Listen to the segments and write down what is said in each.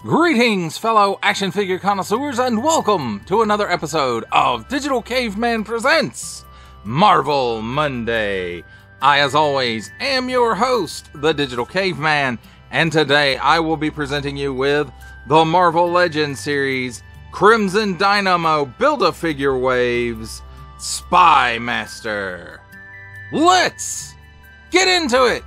Greetings, fellow action figure connoisseurs, and welcome to another episode of Digital Caveman Presents Marvel Monday. I, as always, am your host, the Digital Caveman, and today I will be presenting you with the Marvel Legends Series Crimson Dynamo Build-A-Figure Waves Spymaster. Let's get into it!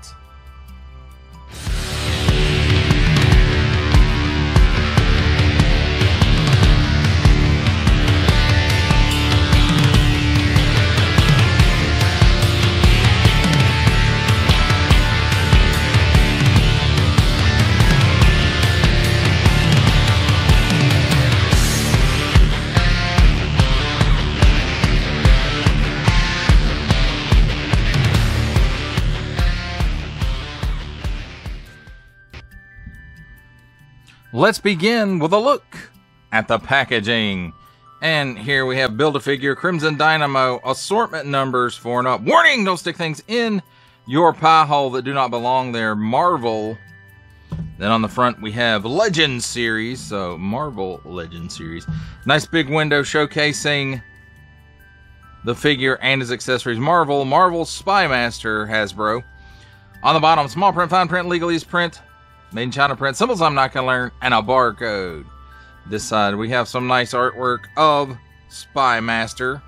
Let's begin with a look at the packaging. And here we have Build-A-Figure Crimson Dynamo assortment numbers 4 and up. Warning, don't stick things in your pie hole that do not belong there. Marvel. Then on the front we have Legends Series, so Marvel Legends Series. Nice big window showcasing the figure and his accessories. Marvel Spymaster, Hasbro. On the bottom, small print, fine print, legalese print, made in China print, symbols I'm not going to learn, and a barcode. This side, we have some nice artwork of Spymaster.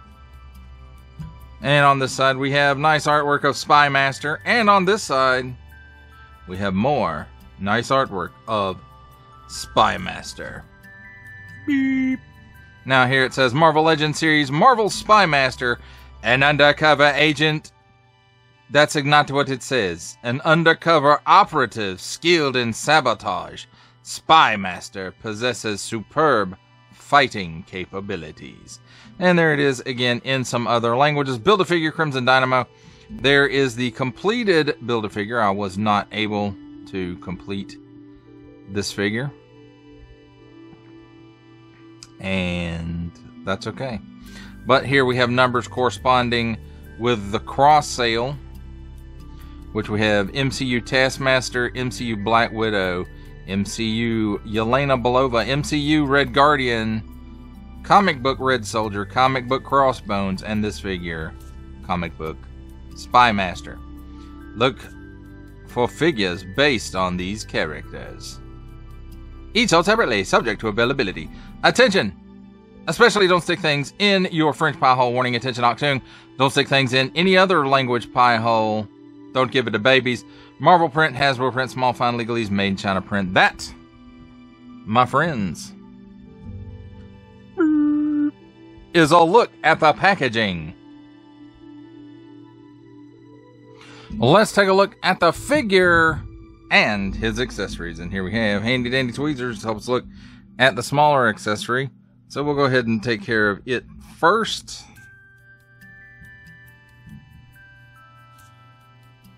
And on this side, we have nice artwork of Spymaster. And on this side, we have more nice artwork of Spymaster. Beep. Now here it says Marvel Legends Series, Marvel Spymaster, an undercover agent. That's not what it says. An undercover operative skilled in sabotage. Spymaster possesses superb fighting capabilities. And there it is again in some other languages. Build-A-Figure Crimson Dynamo. There is the completed Build-A-Figure. I was not able to complete this figure. And that's okay. But here we have numbers corresponding with the cross sale, which we have MCU Taskmaster, MCU Black Widow, MCU Yelena Belova, MCU Red Guardian, Comic Book Red Soldier, Comic Book Crossbones, and this figure, Comic Book Spymaster. Look for figures based on these characters. Each sold separately, subject to availability. Attention! Especially don't stick things in your French pie hole. Warning, attention, Octoon. Don't stick things in any other language pie hole. Don't give it to babies. Marvel print, Hasbro print, small fine legalese, made in China print. That, my friends, is a look at the packaging. Let's take a look at the figure and his accessories. And here we have handy dandy tweezers to help us look at the smaller accessory. So we'll go ahead and take care of it first.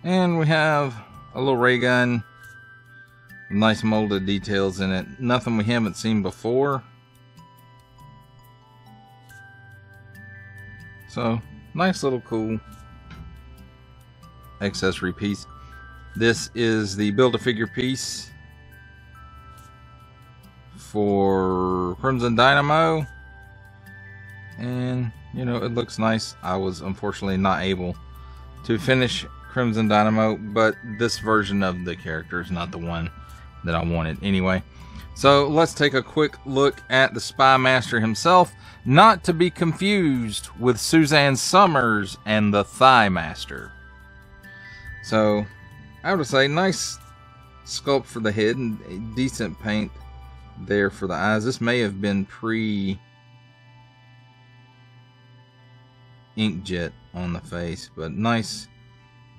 And we have a little ray gun, nice molded details in it. Nothing we haven't seen before. So, nice little cool accessory piece. This is the Build-A-Figure piece for Crimson Dynamo. And, you know, it looks nice. I was unfortunately not able to finish Crimson Dynamo, but this version of the character is not the one that I wanted anyway. So let's take a quick look at the Spymaster himself, not to be confused with Suzanne Summers and the Thigh Master. So I would say nice sculpt for the head and decent paint there for the eyes. This may have been pre inkjet on the face, but nice.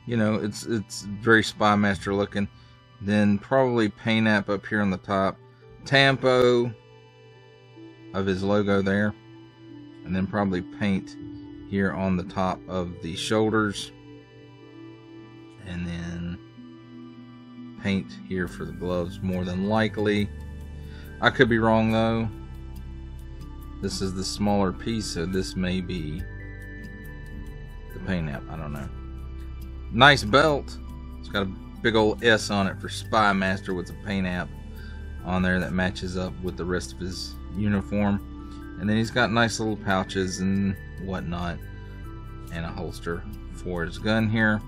You know, it's very Spymaster looking. Then probably paint app up here on the top. Tampo of his logo there. And then probably paint here on the top of the shoulders. And then paint here for the gloves more than likely. I could be wrong though. This is the smaller piece, so this may be the paint app. I don't know. Nice belt. It's got a big old S on it for Spymaster with a paint app on there that matches up with the rest of his uniform. And then he's got nice little pouches and whatnot, and a holster for his gun here.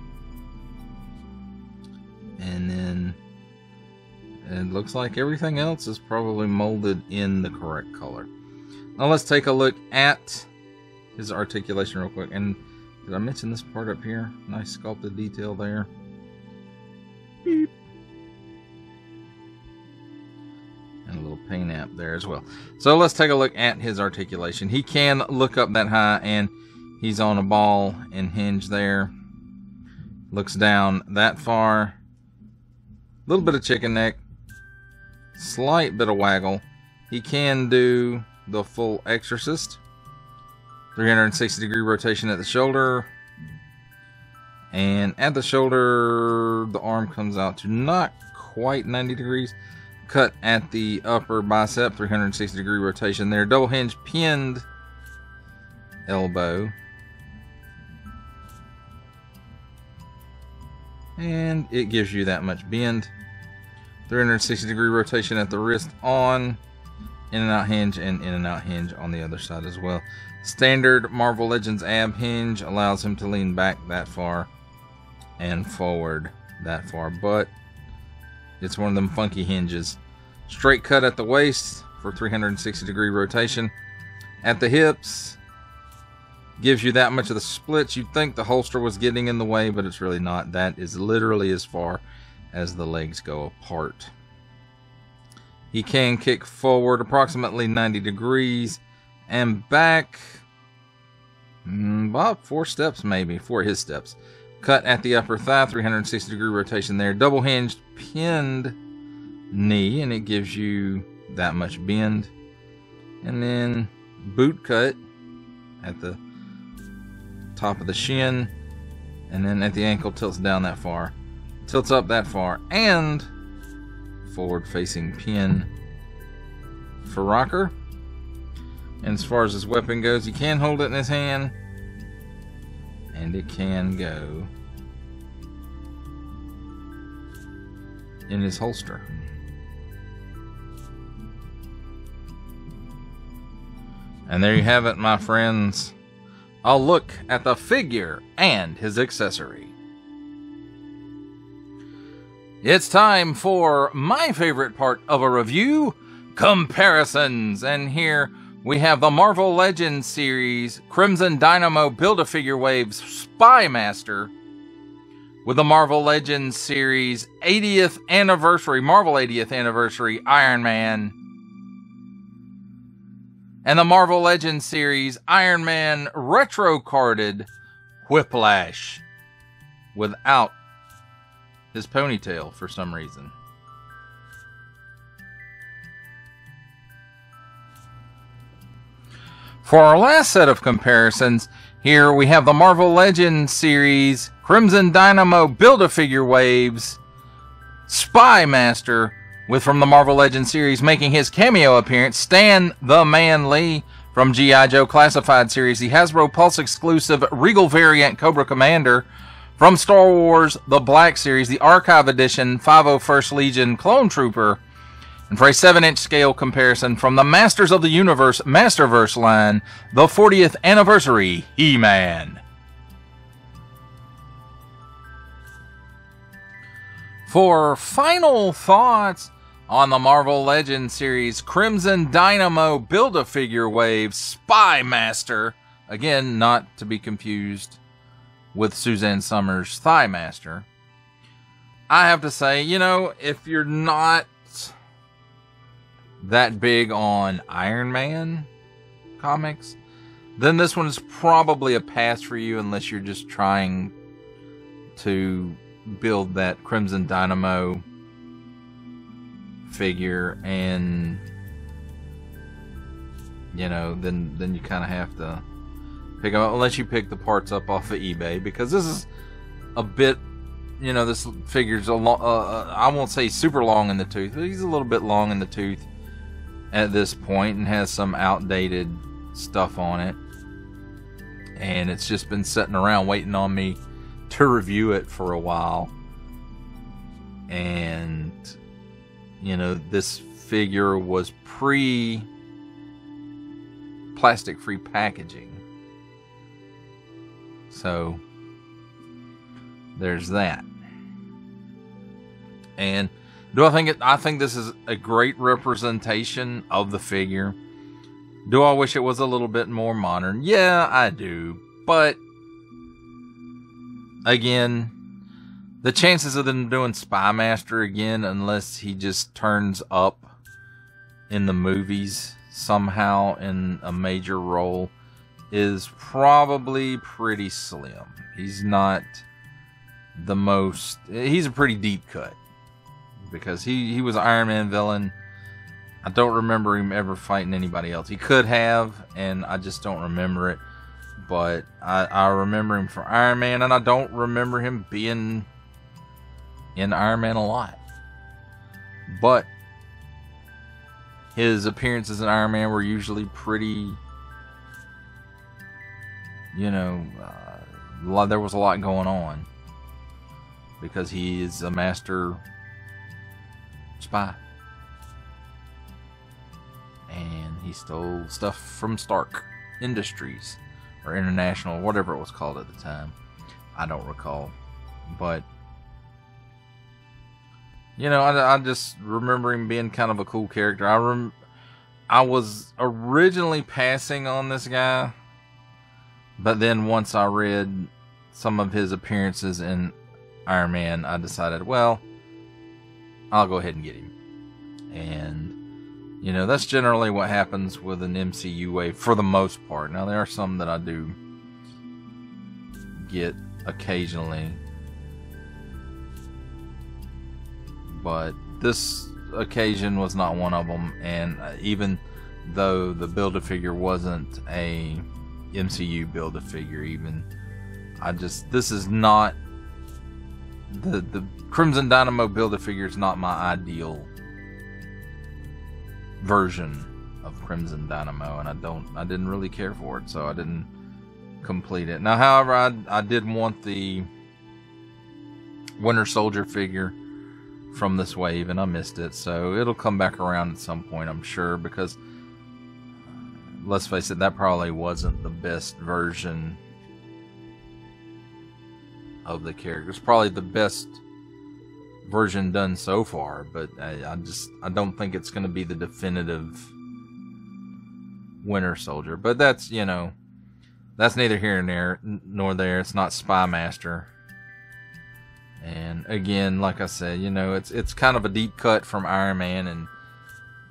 And then it looks like everything else is probably molded in the correct color. Now let's take a look at his articulation real quick. And did I mention this part up here? Nice sculpted detail there. Beep. And a little paint app there as well. So let's take a look at his articulation. He can look up that high, and he's on a ball and hinge there. Looks down that far. A little bit of chicken neck. Slight bit of waggle. He can do the full exorcist. 360-degree rotation at the shoulder. And at the shoulder, the arm comes out to not quite 90 degrees. Cut at the upper bicep, 360-degree rotation there. Double hinge pinned elbow. And it gives you that much bend. 360-degree rotation at the wrist on. In and out hinge and in and out hinge on the other side as well. Standard Marvel Legends ab hinge allows him to lean back that far and forward that far, but it's one of them funky hinges. Straight cut at the waist for 360-degree rotation. At the hips, gives you that much of the splits. You'd think the holster was getting in the way, but it's really not. That is literally as far as the legs go apart. He can kick forward approximately 90 degrees and back about 4 steps, maybe 4 of his steps. Cut at the upper thigh, 360-degree rotation there. Double hinged pinned knee, and it gives you that much bend. And then boot cut at the top of the shin, and then at the ankle tilts down that far, tilts up that far, and forward facing pin for rocker. And as far as his weapon goes, he can hold it in his hand, and it can go in his holster. And there you have it, my friends. A look at the figure and his accessory. It's time for my favorite part of a review, comparisons. And here we have the Marvel Legends Series Crimson Dynamo Build-A-Figure Waves Spymaster with the Marvel Legends Series 80th Anniversary, Marvel 80th Anniversary Iron Man, and the Marvel Legends Series Iron Man Retro Carded Whiplash without his ponytail for some reason. For our last set of comparisons, here we have the Marvel Legends Series Crimson Dynamo Build-A-Figure Waves Spymaster, with from the Marvel Legends series making his cameo appearance, Stan the Man Lee from G.I. Joe Classified series, the Hasbro Pulse exclusive Regal variant Cobra Commander from Star Wars The Black series, the Archive Edition 501st Legion Clone Trooper, and for a 7-inch scale comparison from the Masters of the Universe Masterverse line, the 40th Anniversary He-Man. For final thoughts on the Marvel Legends Series Crimson Dynamo Build-A-Figure Waves Spymaster, again, not to be confused with Suzanne Summers' Thighmaster, I have to say, you know, if you're not that big on Iron Man comics, then this one is probably a pass for you unless you're just trying to build that Crimson Dynamo figure, and you know, then you kind of have to pick up, unless you pick the parts up off of eBay, because this is a bit, you know, this figure's a long, I won't say super long in the tooth, but he's a little bit long in the tooth at this point and has some outdated stuff on it, and it's just been sitting around waiting on me to review it for a while. And, you know, this figure was plastic-free packaging. So, there's that. And I think this is a great representation of the figure. Do I wish it was a little bit more modern? Yeah, I do. But again, the chances of them doing Spymaster again, unless he just turns up in the movies somehow in a major role, is probably pretty slim. He's not the most... He's a pretty deep cut. Because he was an Iron Man villain. I don't remember him ever fighting anybody else. He could have, and I just don't remember it. But I remember him for Iron Man, and I don't remember him being in Iron Man a lot. But his appearances in Iron Man were usually pretty, you know, there was a lot going on. Because he is a master spy. And he stole stuff from Stark Industries. Or International, whatever it was called at the time. I don't recall. But, you know, I just remember him being kind of a cool character. I was originally passing on this guy. But then once I read some of his appearances in Iron Man, I decided, well, I'll go ahead and get him. And, you know, that's generally what happens with an MCU wave for the most part. Now, there are some that I do get occasionally. But this occasion was not one of them. And even though the Build-A-Figure wasn't a MCU Build-A-Figure even, this is not... The Crimson Dynamo Build-A-Figure is not my ideal version of Crimson Dynamo, and I didn't really care for it, so I didn't complete it. Now, however, I did want the Winter Soldier figure from this wave, and I missed it, so it'll come back around at some point, I'm sure, because let's face it, that probably wasn't the best version of the character. It's probably the best version done so far, but I don't think it's going to be the definitive Winter Soldier. But that's, you know, that's neither here nor there. It's not Spymaster. And again, like I said, you know, it's kind of a deep cut from Iron Man, and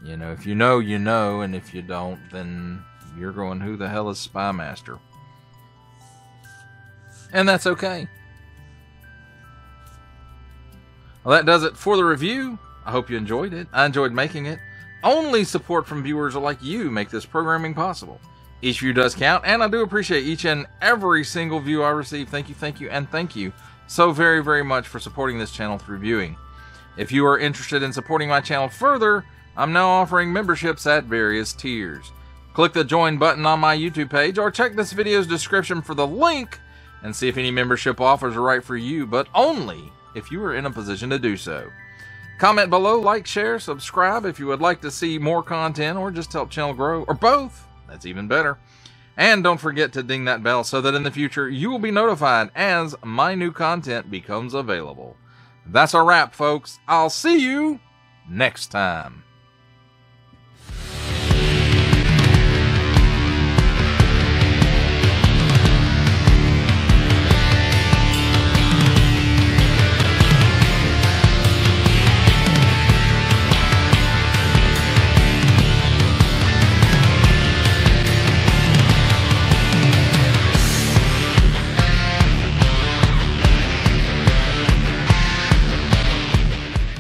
you know, if you know, you know, and if you don't, then you're going, who the hell is Spymaster? And that's okay. Well, that does it for the review. I hope you enjoyed it. I enjoyed making it. Only support from viewers like you make this programming possible. Each view does count, and I do appreciate each and every single view I receive. Thank you, and thank you so very, very much for supporting this channel through viewing. If you are interested in supporting my channel further, I'm now offering memberships at various tiers. Click the join button on my YouTube page, or check this video's description for the link and see if any membership offers are right for you, but only if you are in a position to do so. Comment below, like, share, subscribe if you would like to see more content or just help channel grow, or both. That's even better. And don't forget to ding that bell so that in the future you will be notified as my new content becomes available. That's a wrap, folks. I'll see you next time.